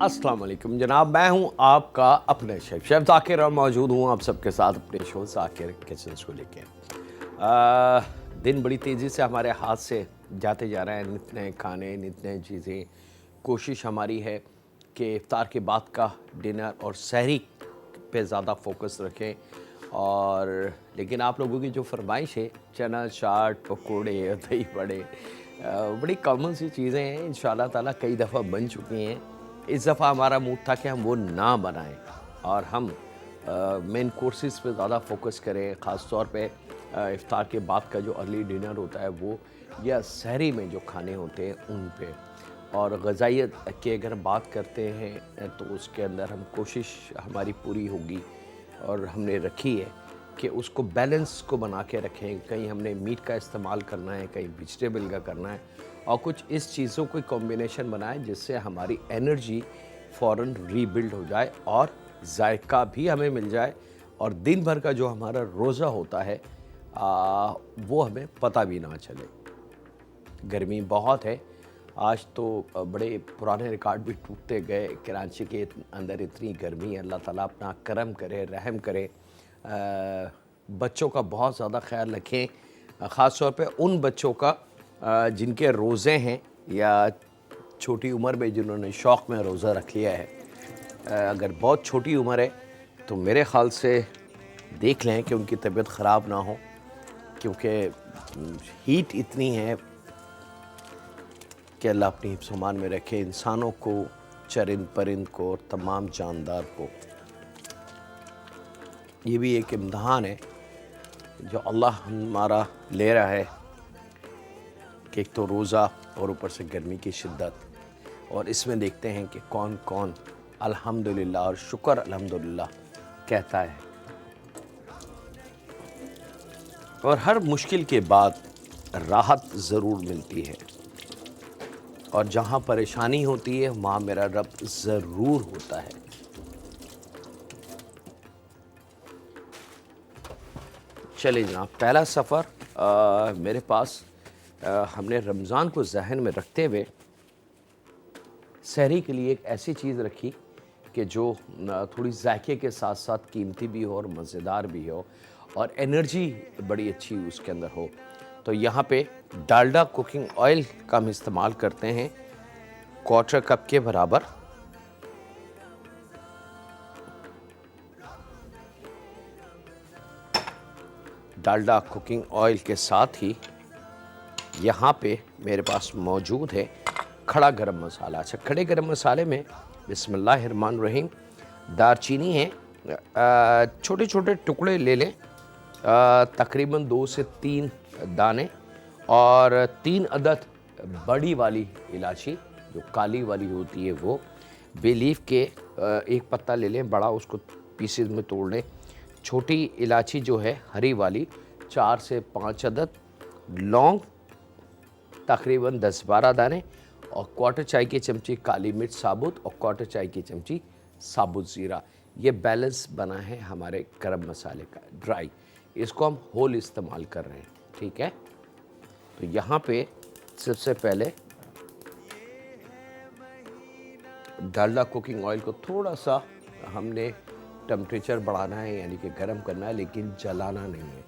अस्सलाम वालेकुम जनाब, मैं हूं आपका अपने शेफ़ ज़ाकिर और मौजूद हूं आप सबके साथ अपने शो ज़ाकिर किचन्स को लेके। दिन बड़ी तेज़ी से हमारे हाथ से जाते जा रहे हैं, नित नए खाने, नित नई चीज़ें। कोशिश हमारी है कि इफ्तार के बाद का डिनर और सहरी पे ज़्यादा फोकस रखें। और लेकिन आप लोगों की जो फरमाइश है, चना चाट, पकोड़े, दही बड़े, बड़ी कॉमन सी चीज़ें हैं, इंशाअल्लाह ताला कई दफ़ा बन चुकी हैं। इस दफ़ा हमारा मूड था कि हम वो ना बनाएं और हम मेन कोर्सेज़ पे ज़्यादा फोकस करें, ख़ास तौर पे इफ्तार के बाद का जो अर्ली डिनर होता है वो, या सहरी में जो खाने होते हैं उन पे। और ग़िज़ाइयत की अगर बात करते हैं तो उसके अंदर हम कोशिश हमारी पूरी होगी और हमने रखी है कि उसको बैलेंस को बना के रखें। कहीं हमने मीट का इस्तेमाल करना है, कहीं वेजिटेबल का करना है, और कुछ इस चीज़ों को कॉम्बिनेशन बनाएं जिससे हमारी एनर्जी फ़ौरन रीबिल्ड हो जाए और जायका भी हमें मिल जाए, और दिन भर का जो हमारा रोज़ा होता है वो हमें पता भी ना चले। गर्मी बहुत है आज तो, बड़े पुराने रिकॉर्ड भी टूटते गए। कराची के अंदर इतनी गर्मी है, अल्लाह ताला अपना करम करे, रहम करे। बच्चों का बहुत ज़्यादा ख्याल रखें, ख़ास तौर पे उन बच्चों का जिनके रोज़े हैं या छोटी उम्र में जिन्होंने शौक़ में रोज़ा रख लिया है। अगर बहुत छोटी उम्र है तो मेरे ख़्याल से देख लें कि उनकी तबीयत ख़राब ना हो, क्योंकि हीट इतनी है कि अल्लाह अपनी हिफ्ज़-ओ-अमान में रखे इंसानों को, चरिंद परिंद को और तमाम जानदार को। ये भी एक इम्तिहान है जो अल्लाह हमारा ले रहा है कि एक तो रोज़ा और ऊपर से गर्मी की शिद्दत, और इसमें देखते हैं कि कौन कौन अल्हम्दुलिल्लाह और शुक्र अल्हम्दुलिल्लाह कहता है। और हर मुश्किल के बाद राहत ज़रूर मिलती है, और जहाँ परेशानी होती है वहाँ मेरा रब ज़रूर होता है। चलिए जनाब, पहला सफ़र मेरे पास, हमने रमज़ान को जहन में रखते हुए सहरी के लिए एक ऐसी चीज़ रखी कि जो थोड़ी जायके के साथ साथ कीमती भी हो और मज़ेदार भी हो और एनर्जी बड़ी अच्छी उसके अंदर हो। तो यहाँ पे डालडा कुकिंग ऑयल का हम इस्तेमाल करते हैं, 1/4 कप के बराबर। डालडा कुकिंग ऑयल के साथ ही यहाँ पे मेरे पास मौजूद है खड़ा गरम मसाला। अच्छा, खड़े गरम मसाले में बिस्मिल्लाहिर्रहमानिर्रहीम दारचीनी है, छोटे छोटे टुकड़े ले लें, तकरीबन 2 से 3 दाने, और 3 अदद बड़ी वाली इलायची जो काली वाली होती है वो, बे लीफ के एक पत्ता ले लें बड़ा, उसको पीसेस में तोड़ लें। छोटी इलायची जो है हरी वाली 4 से 5 अदद, लौंग तकरीबन 10-12 दाने, और 1/4 चाय की चमची काली मिर्च साबुत और 1/4 चाय की चमची साबुत ज़ीरा। ये बैलेंस बना है हमारे गरम मसाले का ड्राई, इसको हम होल इस्तेमाल कर रहे हैं, ठीक है। तो यहाँ पे सबसे पहले डालडा कुकिंग ऑयल को थोड़ा सा हमने टेम्परेचर बढ़ाना है, यानी कि गर्म करना है, लेकिन जलाना नहीं है,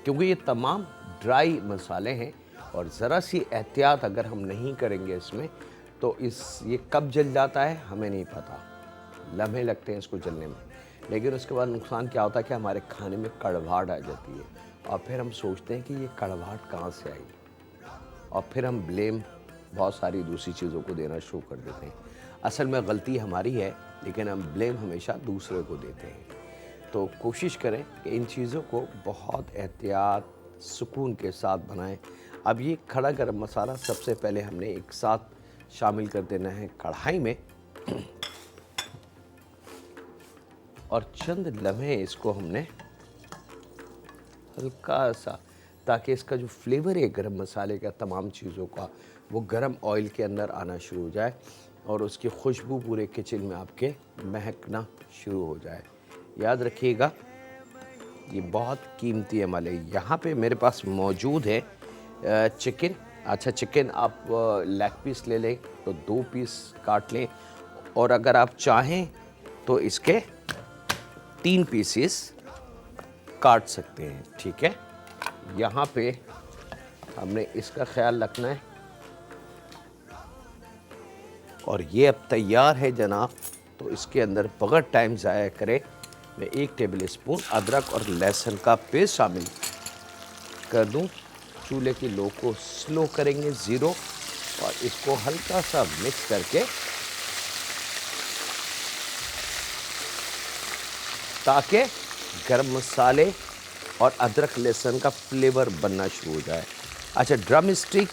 क्योंकि ये तमाम ड्राई मसाले हैं और ज़रा सी एहतियात अगर हम नहीं करेंगे इसमें तो ये कब जल जाता है हमें नहीं पता, लम्हे लगते हैं इसको जलने में, लेकिन उसके बाद नुकसान क्या होता है कि हमारे खाने में कड़वाहट आ जाती है, और फिर हम सोचते हैं कि ये कड़वाहट कहाँ से आई, और फिर हम ब्लेम बहुत सारी दूसरी चीज़ों को देना शुरू कर देते हैं। असल में गलती हमारी है, लेकिन हम ब्लेम हमेशा दूसरे को देते हैं। तो कोशिश करें कि इन चीज़ों को बहुत एहतियात, सुकून के साथ बनाएं। अब ये खड़ा गरम मसाला सबसे पहले हमने एक साथ शामिल कर देना है कढ़ाई में, और चंद लम्हे इसको हमने हल्का सा, ताकि इसका जो फ्लेवर है गरम मसाले का तमाम चीज़ों का, वो गरम ऑयल के अंदर आना शुरू हो जाए और उसकी खुशबू पूरे किचन में आपके महकना शुरू हो जाए। याद रखिएगा ये बहुत कीमती अमल है। यहाँ पे मेरे पास मौजूद है चिकन। अच्छा, चिकन आप लेग पीस ले लें तो 2 पीस काट लें, और अगर आप चाहें तो इसके 3 पीसेस काट सकते हैं। ठीक है, यहाँ पे हमने इसका ख्याल रखना है। और ये अब तैयार है जनाब, तो इसके अंदर बगैर टाइम ज़ाया करे मैं 1 टेबल स्पून अदरक और लहसुन का पेस्ट शामिल कर दूं। चूल्हे की लो को स्लो करेंगे 0 और इसको हल्का सा मिक्स करके ताकि गरम मसाले और अदरक लहसुन का फ्लेवर बनना शुरू हो जाए। अच्छा, ड्रम स्टिक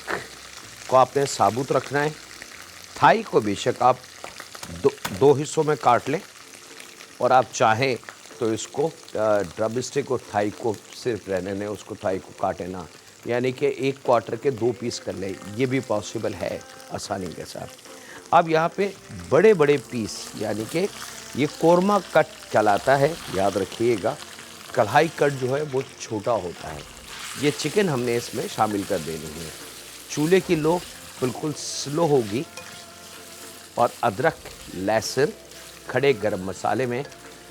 को आपने साबुत रखना है। थाई को बेशक आप दो हिस्सों में काट लें और आप चाहें तो इसको ड्रम स्टिक और थाई को सिर्फ रहने दें, उसको थाई को काटे ना, यानी कि 1 क्वार्टर के 2 पीस कर लें, ये भी पॉसिबल है आसानी के साथ। अब यहाँ पे बड़े बड़े पीस, यानी कि ये कोरमा कट कहलाता है, याद रखिएगा। कढ़ाई कट जो है वो छोटा होता है। ये चिकन हमने इसमें शामिल कर देनी है। चूल्हे की लो बिल्कुल स्लो होगी और अदरक लहसुन खड़े गरम मसाले में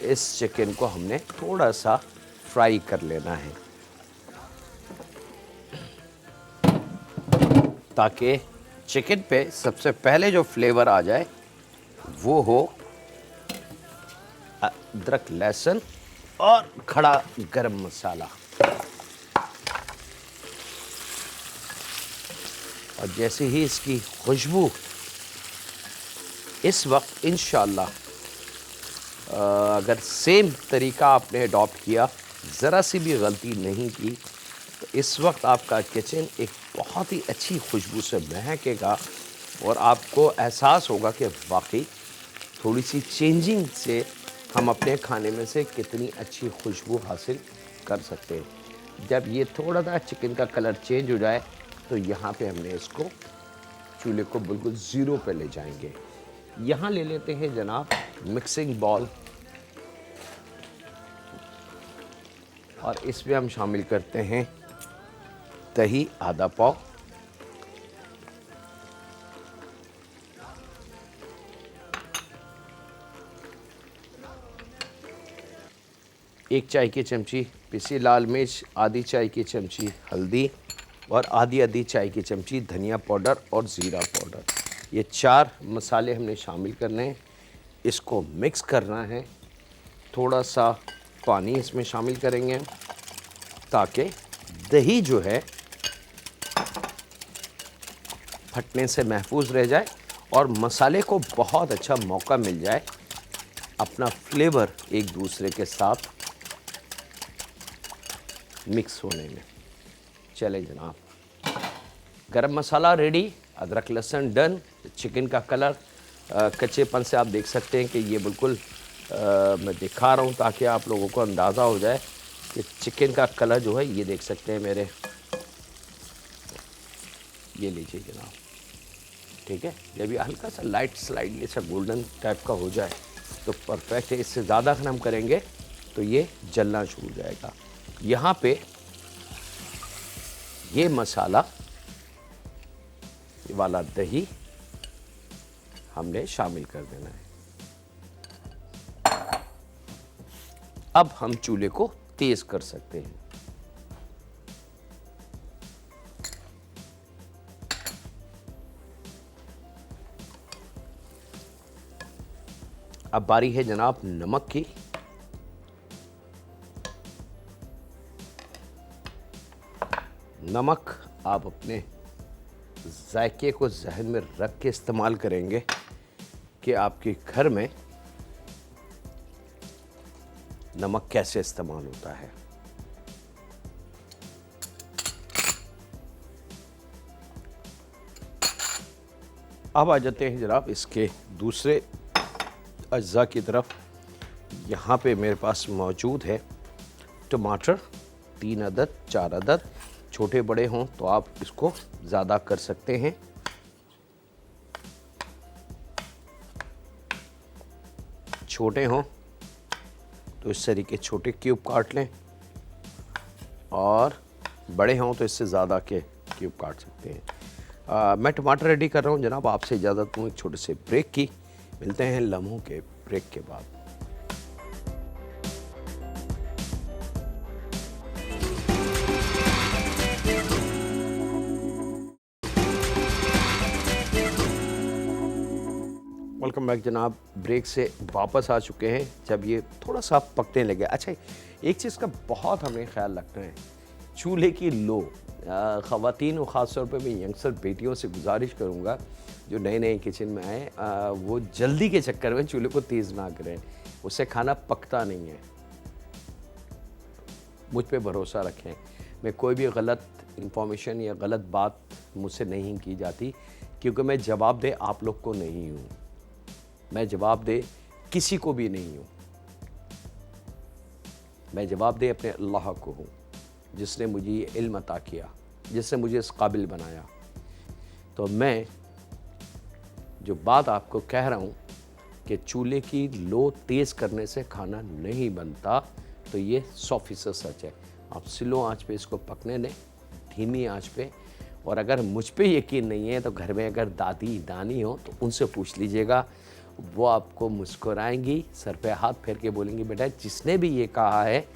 इस चिकन को हमने थोड़ा सा फ्राई कर लेना है ताकि चिकन पे सबसे पहले जो फ्लेवर आ जाए वो हो अदरक लहसुन और खड़ा गरम मसाला। और जैसे ही इसकी खुशबू इस वक्त इंशाअल्लाह अगर सेम तरीका आपने अडॉप्ट किया, ज़रा सी भी गलती नहीं की, तो इस वक्त आपका किचन एक बहुत ही अच्छी खुशबू से महकेगा और आपको एहसास होगा कि वाकई थोड़ी सी चेंजिंग से हम अपने खाने में से कितनी अच्छी खुशबू हासिल कर सकते हैं। जब ये थोड़ा सा चिकन का कलर चेंज हो जाए तो यहाँ पे हमने इसको चूल्हे को बिल्कुल 0 पे ले जाएंगे। यहाँ ले लेते हैं जनाब मिक्सिंग बॉल और इसमें हम शामिल करते हैं दही आधा पाव, एक चाय की चमची पिसी लाल मिर्च, आधी चाय की चमची हल्दी और आधी चाय की चमची धनिया पाउडर और ज़ीरा पाउडर। ये 4 मसाले हमने शामिल करने हैं। इसको मिक्स करना है। थोड़ा सा पानी इसमें शामिल करेंगे ताकि दही जो है फटने से महफूज रह जाए और मसाले को बहुत अच्छा मौका मिल जाए अपना फ्लेवर एक दूसरे के साथ मिक्स होने में। चले जनाब, गरम मसाला रेडी, अदरक लहसुन डन। चिकन का कलर कच्चेपन से आप देख सकते हैं कि ये बिल्कुल मैं दिखा रहा हूँ ताकि आप लोगों को अंदाज़ा हो जाए कि चिकन का कलर जो है, ये देख सकते हैं मेरे, ये लीजिए जनाब। ठीक है, जब ये हल्का सा लाइट स्लाइडली सा गोल्डन टाइप का हो जाए तो परफेक्ट है। इससे ज़्यादा अगर हम करेंगे तो ये जलना शुरू हो जाएगा। यहाँ पे ये मसाला वाला दही हमने शामिल कर देना है। अब हम चूल्हे को तेज कर सकते हैं। अब बारी है जनाब नमक की। नमक आप अपने जायके को जहन में रख के इस्तेमाल करेंगे कि आपके घर में नमक कैसे इस्तेमाल होता है। अब आ जाते हैं जनाब इसके दूसरे अज्जा की तरफ। यहाँ पे मेरे पास मौजूद है टमाटर 3 अदद, 4 अदद। छोटे बड़े हों तो आप इसको ज़्यादा कर सकते हैं। छोटे हों तो इस तरीके छोटे क्यूब काट लें और बड़े हों तो इससे ज़्यादा के क्यूब काट सकते हैं। मैं टमाटर रेडी कर रहा हूँ जनाब, आपसे इजाज़त दूँ एक छोटे से ब्रेक की। मिलते हैं लम्हों के ब्रेक के बाद। वेलकम बैक जनाब। ब्रेक से वापस आ चुके हैं जब ये थोड़ा सा पकने लगे। अच्छा, एक चीज़ का बहुत हमें ख्याल रखना है, चूल्हे की लो। ख़वातीन और ख़ास तौर पे मैं यंगस्टर बेटियों से गुजारिश करूँगा जो नए नए किचन में आए, वो जल्दी के चक्कर में चूल्हे को तेज़ ना करें, उससे खाना पकता नहीं है। मुझ पे भरोसा रखें, मैं कोई भी गलत इंफॉर्मेशन या गलत बात मुझसे नहीं की जाती, क्योंकि मैं जवाबदेह आप लोग को नहीं हूँ, मैं जवाबदेह किसी को भी नहीं हूँ। मैं जवाबदेह अपने अल्लाह को हूँ जिसने मुझे ये इल्म अता किया, जिसने मुझे इस काबिल बनाया। तो मैं जो बात आपको कह रहा हूँ कि चूल्हे की लो तेज़ करने से खाना नहीं बनता, तो ये 100% सच है। आप स्लो आंच पे इसको पकने दें, धीमी आंच पे। और अगर मुझ पे यकीन नहीं है तो घर में अगर दादी नानी हो तो उनसे पूछ लीजिएगा, वो आपको मुस्कुराएंगी, सर पे हाथ फेर के बोलेंगी, बेटा जिसने भी ये कहा है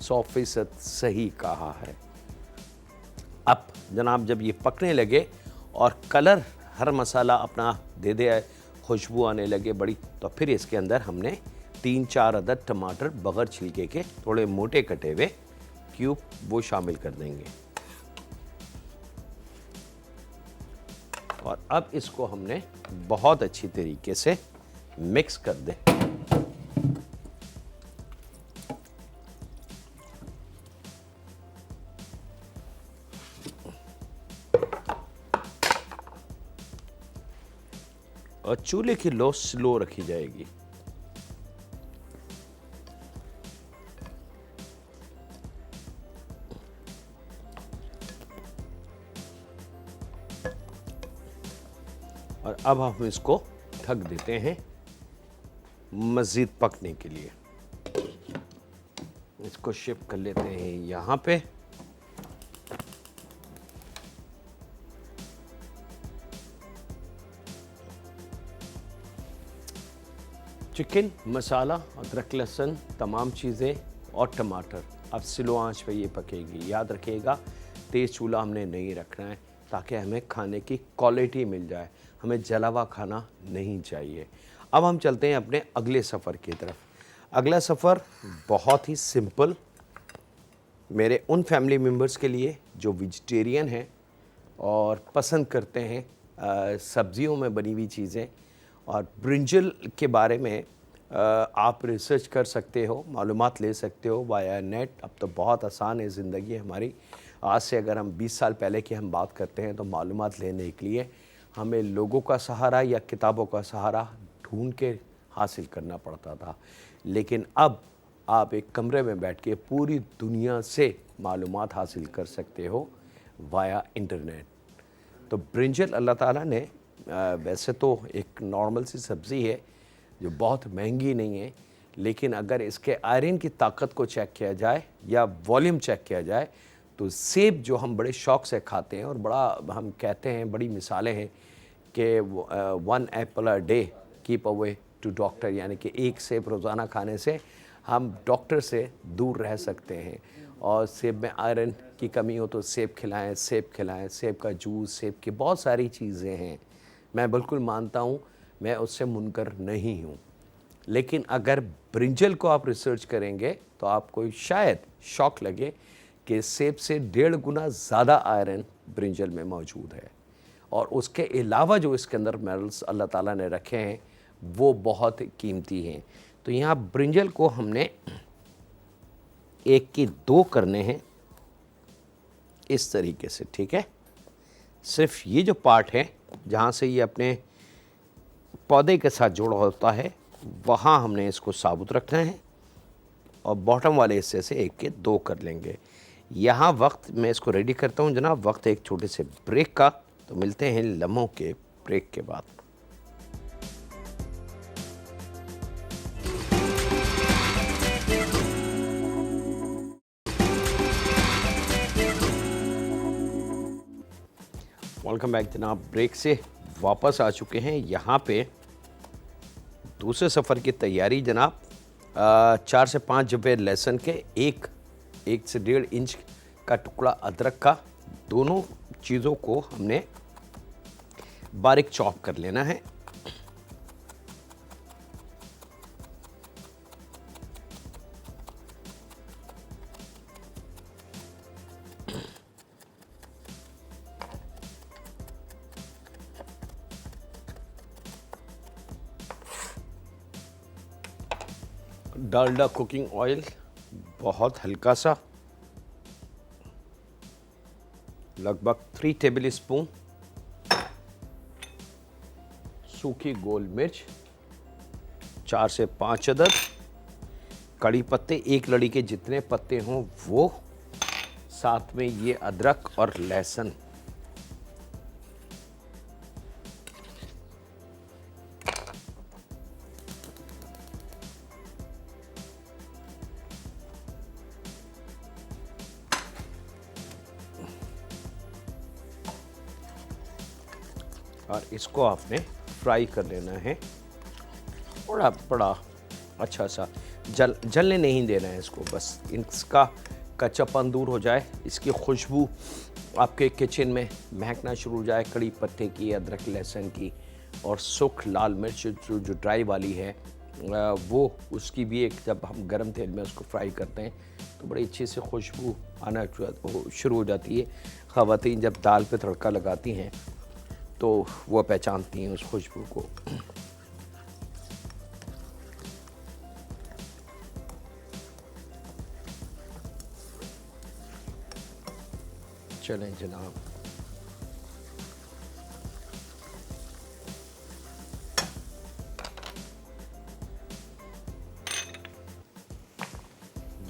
100% सही कहा है। अब जनाब जब ये पकने लगे और कलर हर मसाला अपना दे दे, खुशबू आने लगे बड़ी, तो फिर इसके अंदर हमने 3-4 अदद टमाटर बगैर छिलके के थोड़े मोटे कटे हुए क्यूब वो शामिल कर देंगे। और अब इसको हमने बहुत अच्छी तरीके से मिक्स कर दें। और चूल्हे की लो स्लो रखी जाएगी। और अब हम इसको ढक देते हैं मज़ीद पकने के लिए। इसको शिफ्ट कर लेते हैं यहाँ पे। चिकन मसाला, अदरक लहसुन, तमाम चीज़ें और टमाटर अब स्लो आंच पे ये पकेगी। याद रखिएगा तेज़ चूल्हा हमने नहीं रखना है ताकि हमें खाने की क्वालिटी मिल जाए, हमें जला हुआ खाना नहीं चाहिए। अब हम चलते हैं अपने अगले सफ़र की तरफ। अगला सफ़र बहुत ही सिंपल, मेरे उन फैमिली मेम्बर्स के लिए जो वेजिटेरियन हैं और पसंद करते हैं सब्जियों में बनी हुई चीज़ें। और ब्रिंजल के बारे में आप रिसर्च कर सकते हो, मालूमात ले सकते हो वाया नेट। अब तो बहुत आसान है ज़िंदगी हमारी। आज से अगर हम 20 साल पहले की हम बात करते हैं तो मालूमात लेने के लिए हमें लोगों का सहारा या किताबों का सहारा ढूंढ के हासिल करना पड़ता था। लेकिन अब आप एक कमरे में बैठ के पूरी दुनिया से मालूमात हासिल कर सकते हो वाया इंटरनेट। तो ब्रिंजल अल्लाह ताला ने वैसे तो एक नॉर्मल सी सब्ज़ी है जो बहुत महंगी नहीं है, लेकिन अगर इसके आयरन की ताकत को चेक किया जाए या वॉल्यूम चेक किया जाए तो सेब जो हम बड़े शौक़ से खाते हैं और बड़ा हम कहते हैं, बड़ी मिसालें हैं कि 1 apple a day keep away to doctor, यानी कि एक सेब रोज़ाना खाने से हम डॉक्टर से दूर रह सकते हैं। और सेब में आयरन की कमी हो तो सेब खिलाएं, सेब खिलाएं, सेब का जूस, सेब की बहुत सारी चीज़ें हैं। मैं बिल्कुल मानता हूँ, मैं उससे मुनकर नहीं हूँ। लेकिन अगर ब्रिंजल को आप रिसर्च करेंगे तो आपको शायद शौक लगे कि सेब से 1.5 गुना ज़्यादा आयरन ब्रिंजल में मौजूद है। और उसके अलावा जो इसके अंदर मिनरल्स अल्लाह ताला ने रखे हैं वो बहुत कीमती हैं। तो यहाँ ब्रिंजल को हमने 1 की 2 करने हैं इस तरीके से, ठीक है। सिर्फ ये जो पार्ट है जहाँ से ये अपने पौधे के साथ जुड़ा होता है वहाँ हमने इसको साबुत रखना है और बॉटम वाले हिस्से से 1 के 2 कर लेंगे। यहाँ वक्त मैं इसको रेडी करता हूँ जनाब, वक्त एक छोटे से ब्रेक का। तो मिलते हैं लम्हों के ब्रेक के बाद। वेलकम बैक जनाब। ब्रेक से वापस आ चुके हैं। यहाँ पे दूसरे सफ़र की तैयारी जनाब। 4 से 5 जबे लहसुन के, एक से 1.5 इंच का टुकड़ा अदरक का, दोनों चीज़ों को हमने बारीक चॉप कर लेना है। डालडा कुकिंग ऑयल बहुत हल्का सा, लगभग 3 टेबल स्पून। सूखी गोल मिर्च 4 से 5 अदद। कड़ी पत्ते 1 लड़ी के जितने पत्ते हों वो, साथ में ये अदरक और लहसुन। और इसको आपने फ्राई कर लेना है, थोड़ा बड़ा अच्छा सा, जलने नहीं देना है इसको, बस इसका कच्चापन दूर हो जाए, इसकी खुशबू आपके किचन में महकना शुरू हो जाए, कड़ी पत्ते की, अदरक लहसुन की, और सूख लाल मिर्च जो ड्राई वाली है वो, उसकी भी एक, जब हम गरम तेल में उसको फ्राई करते हैं तो बड़ी अच्छी से खुशबू आना शुरू हो जाती है। ख़वातीन जब दाल पे तड़का लगाती हैं तो वो पहचानती हैं उस खुशबू को। चलें जनाब,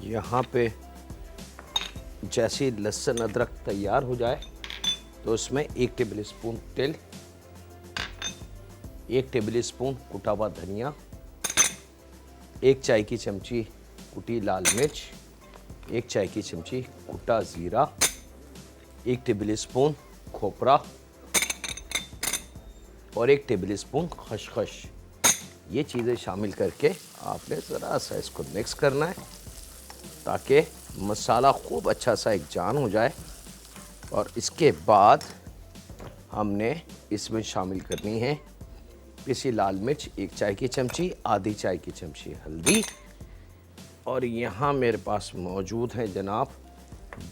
यहाँ पे जैसे लहसुन अदरक तैयार हो जाए तो उसमें 1 टेबल स्पून तेल, 1 टेबल स्पून कुटा हुआ धनिया, 1 चाय की चमची कुटी लाल मिर्च, 1 चाय की चमची कुटा ज़ीरा, 1 टेबल स्पून खोपरा और 1 टेबल स्पून खसखस। ये चीज़ें शामिल करके आपने ज़रा सा इसको मिक्स करना है ताकि मसाला खूब अच्छा सा एक जान हो जाए। और इसके बाद हमने इसमें शामिल करनी है पिसी लाल मिर्च 1 चाय की चमची, आधी चाय की चमची हल्दी, और यहाँ मेरे पास मौजूद है जनाब,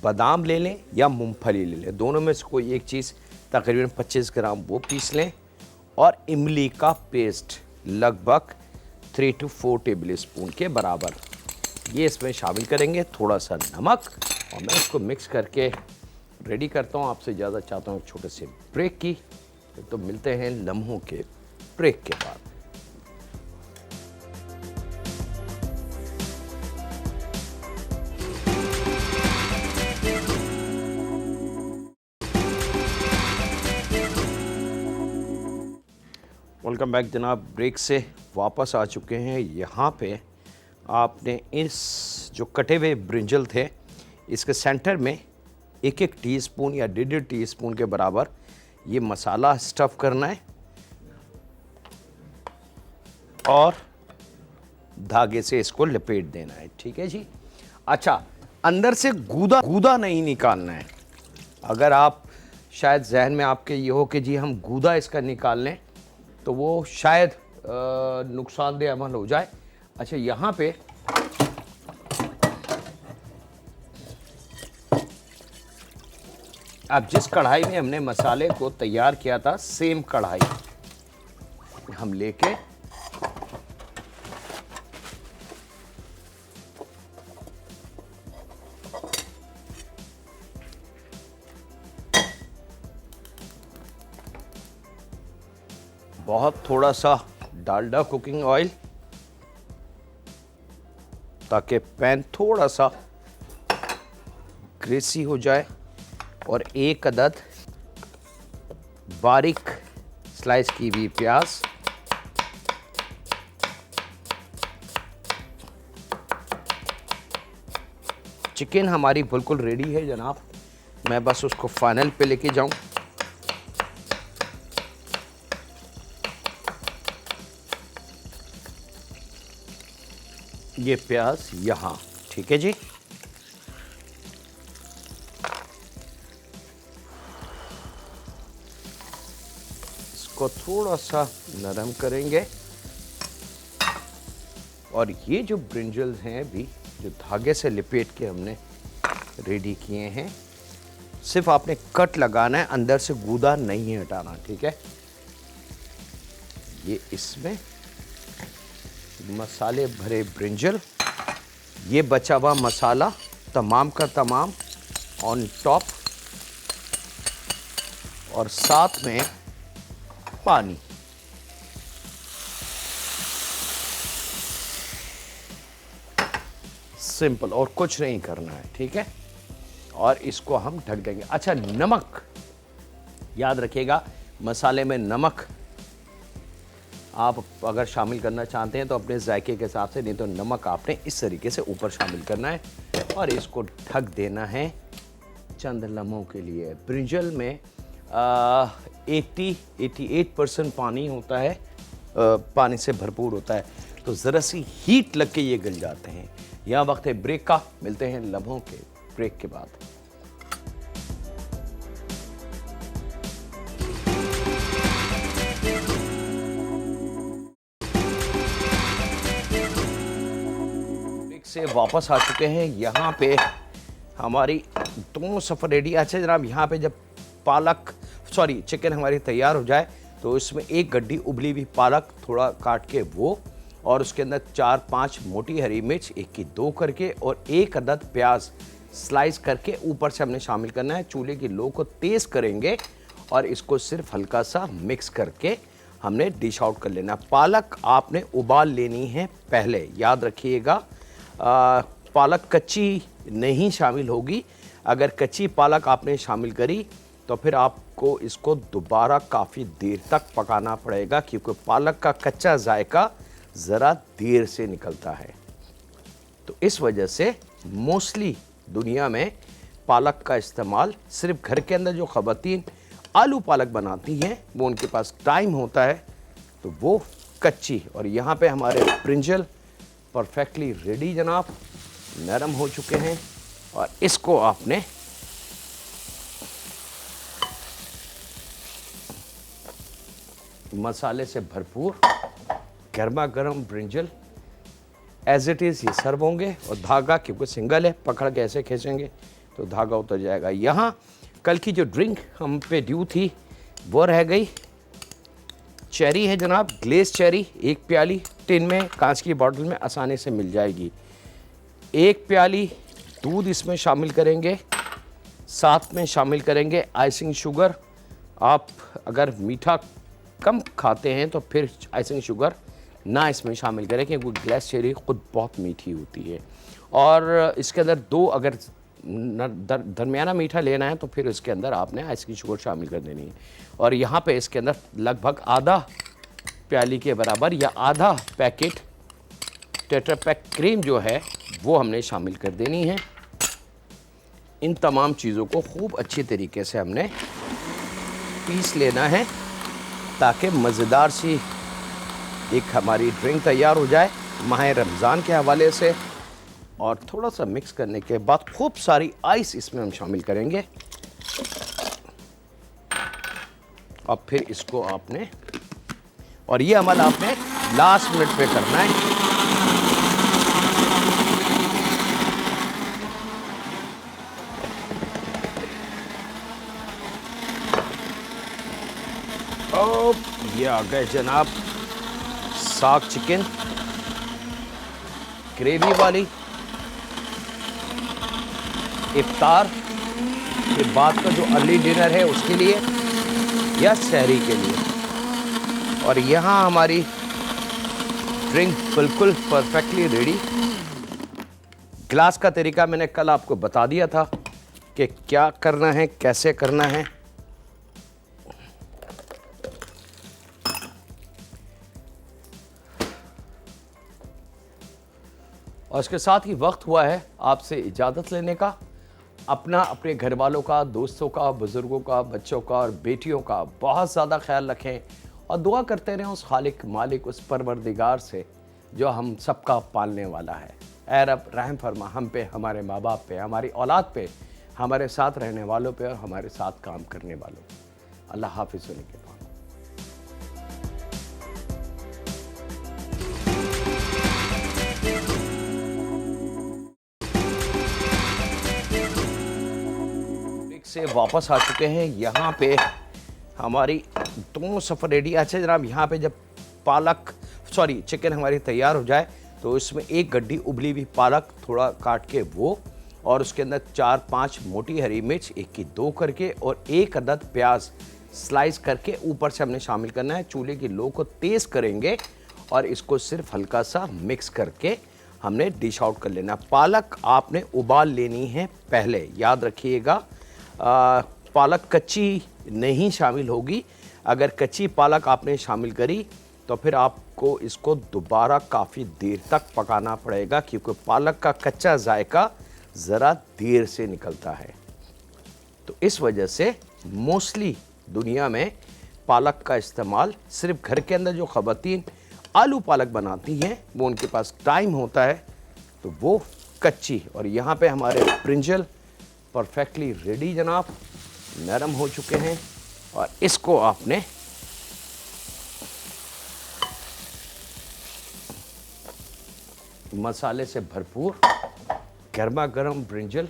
बादाम ले लें या मूंगफली ले लें, दोनों में से कोई एक चीज़, तकरीबन 25 ग्राम वो पीस लें, और इमली का पेस्ट लगभग 3 to 4 टेबल स्पून के बराबर ये इसमें शामिल करेंगे, थोड़ा सा नमक, और मैं इसको मिक्स करके रेडी करता हूँ। आपसे ज़्यादा चाहता हूँ एक छोटे से ब्रेक की, तो मिलते हैं लम्हों के ब्रेक के बाद। वेलकम बैक जनाब, ब्रेक से वापस आ चुके हैं। यहाँ पे आपने इस जो कटे हुए ब्रिंजल थे, इसके सेंटर में 1-1 टीस्पून या 1.5 टीस्पून के बराबर ये मसाला स्टफ़ करना है और धागे से इसको लपेट देना है। ठीक है जी। अच्छा, अंदर से गूदा नहीं निकालना है। अगर आप शायद जहन में आपके ये हो कि जी हम गूदा इसका निकाल लें तो वो शायद नुकसानदेह अमल हो जाए। अच्छा, यहाँ पे अब जिस कढ़ाई में हमने मसाले को तैयार किया था, सेम कढ़ाई हम लेके बहुत थोड़ा सा डालडा कुकिंग ऑयल, ताकि पैन थोड़ा सा ग्रेसी हो जाए, और 1 अदद बारीक स्लाइस की हुई प्याज, चिकन हमारी बिल्कुल रेडी है जनाब, मैं बस उसको फाइनल पे लेके जाऊं। ये प्याज यहाँ, ठीक है जी। इसको थोड़ा सा नरम करेंगे। और ये जो ब्रिंजल्स हैं अभी जो धागे से लिपेट के हमने रेडी किए हैं, सिर्फ आपने कट लगाना है, अंदर से गूदा नहीं हटाना, ठीक है। ये इसमें मसाले भरे ब्रिंजल, ये बचा हुआ मसाला तमाम का तमाम ऑन टॉप, और साथ में पानी। सिंपल, और कुछ नहीं करना है, ठीक है। और इसको हम ढक देंगे। अच्छा, नमक याद रखिएगा, मसाले में नमक आप अगर शामिल करना चाहते हैं तो अपने जायके के हिसाब से, नहीं तो नमक आपने इस तरीके से ऊपर शामिल करना है। और इसको ढक देना है चंद लम्हों के लिए। ब्रिंजल में 88% पानी होता है, पानी से भरपूर होता है, तो ज़रा सी हीट लग के ये गल जाते हैं। यहाँ वक्त है ब्रेक का, मिलते हैं लम्हों के ब्रेक के बाद। ब्रेक से वापस आ चुके हैं। यहाँ पे हमारी दोनों सफ़र रेडी। अच्छा जनाब, यहाँ पे जब चिकन हमारी तैयार हो जाए तो इसमें एक गड्डी उबली हुई पालक थोड़ा काट के वो, और उसके अंदर 4-5 मोटी हरी मिर्च, 1 की 2 करके, और 1 अदद प्याज स्लाइस करके ऊपर से हमने शामिल करना है। चूल्हे की लो को तेज़ करेंगे और इसको सिर्फ हल्का सा मिक्स करके हमने डिश आउट कर लेना। पालक आपने उबाल लेनी है पहले, याद रखिएगा। पालक कच्ची नहीं शामिल होगी। अगर कच्ची पालक आपने शामिल करी तो फिर आपको इसको दोबारा काफ़ी देर तक पकाना पड़ेगा, क्योंकि पालक का कच्चा जायका ज़रा देर से निकलता है। तो इस वजह से मोस्टली दुनिया में पालक का इस्तेमाल सिर्फ घर के अंदर जो ख़वातीन आलू पालक बनाती हैं, वो उनके पास टाइम होता है तो वो कच्ची। और यहाँ पे हमारे ब्रिंजल परफेक्टली रेडी जनाब, नरम हो चुके हैं। और इसको आपने मसाले से भरपूर गर्मा गर्म ब्रिंजल एज इट इज़ ये सर्व होंगे। और धागा क्योंकि सिंगल है, पकड़ के ऐसे खींचेंगे तो धागा उतर जाएगा। यहाँ कल की जो ड्रिंक हम पे ड्यू थी वो रह गई। चेरी है जनाब, ग्लेस चेरी, 1 प्याली टिन में, कांच की बोतल में आसानी से मिल जाएगी। 1 प्याली दूध इसमें शामिल करेंगे, साथ में शामिल करेंगे आइसिंग शुगर। आप अगर मीठा कम खाते हैं तो फिर आइसिंग शुगर ना इसमें शामिल करें, क्योंकि ग्लेस चेरी ख़ुद बहुत मीठी होती है। और इसके अंदर 2 अगर दरमियाना मीठा लेना है तो फिर इसके अंदर आपने आइसिंग शुगर शामिल कर देनी है। और यहाँ पे इसके अंदर लगभग आधा प्याली के बराबर या आधा पैकेट टेट्रा पैक क्रीम जो है वो हमने शामिल कर देनी है। इन तमाम चीज़ों को खूब अच्छी तरीके से हमने पीस लेना है ताकि मज़ेदार सी एक हमारी ड्रिंक तैयार हो जाए माह रमज़ान के हवाले से। और थोड़ा सा मिक्स करने के बाद खूब सारी आइस इसमें हम शामिल करेंगे। और फिर इसको आपने, और ये अमल आपने लास्ट मिनट पे करना है। ये आ गए जनाब साग चिकन ग्रेवी वाली। इफ्तार के बाद का जो अर्ली डिनर है उसके लिए या सहरी के लिए। और यहाँ हमारी ड्रिंक बिल्कुल परफेक्टली रेडी। गिलास का तरीका मैंने कल आपको बता दिया था कि क्या करना है, कैसे करना है। और इसके साथ ही वक्त हुआ है आपसे इजाज़त लेने का। अपना, अपने घर वालों का, दोस्तों का, बुज़ुर्गों का, बच्चों का और बेटियों का बहुत ज़्यादा ख्याल रखें और दुआ करते रहें उस खालिक मालिक, उस परवरदिगार से जो हम सबका पालने वाला है। ऐ रब रहम फरमा हम पे, हमारे माँ बाप पे, हमारी औलाद पे, हमारे साथ रहने वालों पे और हमारे साथ काम करने वालों पे। अल्लाह हाफिज़ होने के बाद। ब्रेक से वापस आ चुके हैं। यहाँ पे हमारी दोनों सफ़र रेडी। अच्छा जनाब, यहाँ पे जब चिकन हमारी तैयार हो जाए तो इसमें एक गड्डी उबली हुई पालक थोड़ा काट के वो, और उसके अंदर 4-5 मोटी हरी मिर्च, 1 की 2 करके, और 1 अदद प्याज स्लाइस करके ऊपर से हमने शामिल करना है। चूल्हे की लो को तेज़ करेंगे और इसको सिर्फ हल्का सा मिक्स करके हमने डिश आउट कर लेना। पालक आपने उबाल लेनी है पहले, याद रखिएगा। पालक कच्ची नहीं शामिल होगी। अगर कच्ची पालक आपने शामिल करी तो फिर आपको इसको दोबारा काफ़ी देर तक पकाना पड़ेगा, क्योंकि पालक का कच्चा जायका ज़रा देर से निकलता है। तो इस वजह से मोस्टली दुनिया में पालक का इस्तेमाल सिर्फ घर के अंदर जो ख़वातीन आलू पालक बनाती हैं, वो उनके पास टाइम होता है तो वो कच्ची। और यहाँ पे हमारे ब्रिंजल परफेक्टली रेडी जनाब, नरम हो चुके हैं, और इसको आपने मसाले से भरपूर गर्मा गर्म ब्रिंजल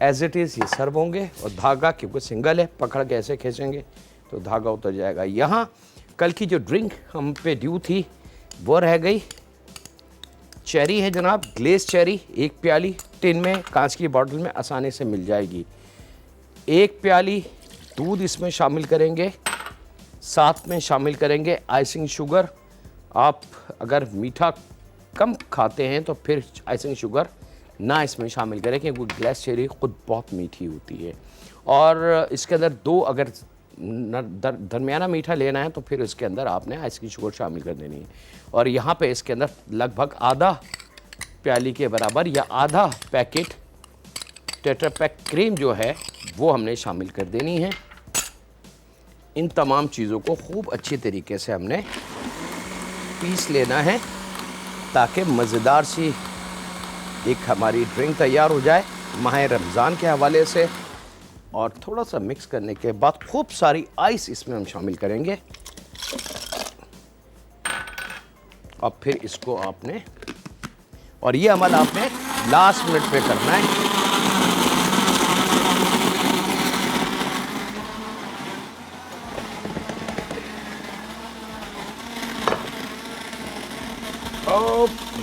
एज इट इज़ ये सर्व होंगे। और धागा क्योंकि सिंगल है, पकड़ के ऐसे खींचेंगे तो धागा उतर जाएगा। यहाँ कल की जो ड्रिंक हम पे ड्यू थी वो रह गई। चेरी है जनाब, ग्लेस चेरी, 1 प्याली टिन में, कांच की बोतल में आसानी से मिल जाएगी। 1 प्याली दूध इसमें शामिल करेंगे, साथ में शामिल करेंगे आइसिंग शुगर। आप अगर मीठा कम खाते हैं तो फिर आइसिंग शुगर ना इसमें शामिल करें, क्योंकि ग्लेस चेरी ख़ुद बहुत मीठी होती है। और इसके अंदर 2 अगर दरमियाना मीठा लेना है तो फिर इसके अंदर आपने आइसिंग शुगर शामिल कर देनी है। और यहाँ पे इसके अंदर लगभग आधा प्याली के बराबर या आधा पैकेट टेट्रा पैक क्रीम जो है वो हमने शामिल कर देनी है। इन तमाम चीज़ों को खूब अच्छी तरीके से हमने पीस लेना है ताकि मज़ेदार सी एक हमारी ड्रिंक तैयार हो जाए माह रमज़ान के हवाले से। और थोड़ा सा मिक्स करने के बाद खूब सारी आइस इसमें हम शामिल करेंगे, और फिर इसको आपने, और ये अमल आपने लास्ट मिनट पे करना है।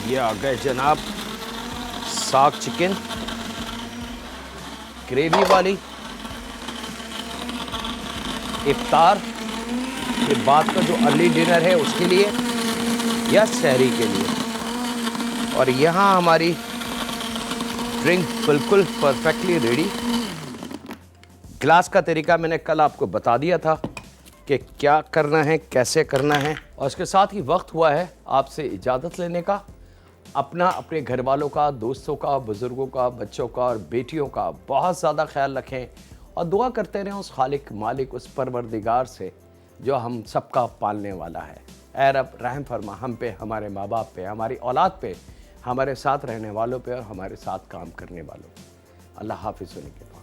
ये आ गए जनाब साग चिकन ग्रेवी वाली। इफ्तार के बाद का जो अर्ली डिनर है उसके लिए या सहरी के लिए। और यहाँ हमारी ड्रिंक बिल्कुल परफेक्टली रेडी। गिलास का तरीका मैंने कल आपको बता दिया था कि क्या करना है, कैसे करना है। और इसके साथ ही वक्त हुआ है आपसे इजाज़त लेने का। अपने घर वालों का, दोस्तों का, बुज़ुर्गों का, बच्चों का और बेटियों का बहुत ज़्यादा ख्याल रखें, और दुआ करते रहें उस खालिक मालिक, उस परवरदिगार से जो हम सबका पालने वाला है। ऐ रब रहम फरमा हम पे, हमारे माँ बाप पे, हमारी औलाद पे, हमारे साथ रहने वालों पे और हमारे साथ काम करने वालों पे। अल्लाह हाफिज़ होने के बाद।